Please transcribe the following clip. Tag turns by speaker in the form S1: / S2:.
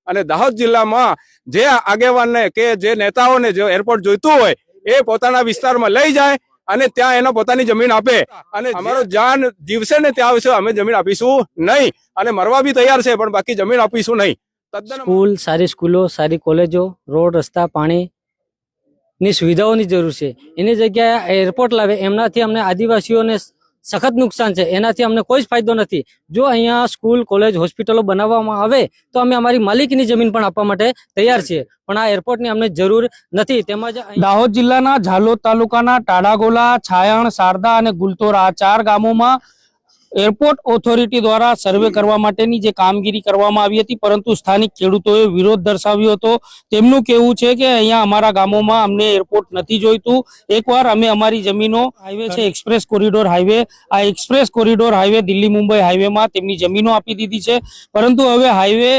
S1: અને દાહોદ જિલ્લામાં જે આગેવાનને કે જે નેતાઓને જો એરપોર્ટ જોઈતું હોય એ પોતાના વિસ્તારમાં લઈ જાય અને ત્યાં એનો પોતાની જમીન આપે અને અમારો જાન જીવશે ને ત્યાં આવશે અમે જમીન આપીશું નહીં અને મરવા બી તૈયાર છે પણ બાકી જમીન આપીશું નહીં.
S2: સ્કૂલ, સારી સ્કૂલો, સારી કોલેજો, રોડ, રસ્તા, પાણી ની સુવિધાઓની જરૂર છે. એની જગ્યાએ એરપોર્ટ લાવે એમનાથી અમને આદિવાસીઓને સખત નુકસાન છે. એનાથી અમને કોઈ જ ફાયદો નથી. જો અહીંયા સ્કૂલ, કોલેજ, હોસ્પિટલો બનાવવામાં આવે તો અમે અમારી માલિકીની જમીન પણ આપવા માટે તૈયાર છીએ, પણ આ એરપોર્ટની અમને જરૂર નથી. તેમજ
S3: દાહોદ જિલ્લાના ઝાલોદ તાલુકાના ટાડાગોલા, છાયણ, શારદા અને ગુલતોરા આ 4 ગામોમાં એરપોર્ટ ઓથોરિટી દ્વારા સર્વે કરવા માટેની જે કામગીરી કરવામાં આવી હતી, પરંતુ સ્થાનિક ખેડૂતોએ વિરોધ દર્શાવ્યો હતો. તેમનું કહેવું છે કે અહીંયા અમારા ગામોમાં અમને એરપોર્ટ નથી જોઈતું. એકવાર અમે અમારી જમીનો, હાઈવે છે એક્સપ્રેસ કોરિડોર હાઈવે, આ express corridor highway Delhi Mumbai હાઈવેમાં તેમની જમીનો આપી દીધી છે, પરંતુ હવે હાઈવે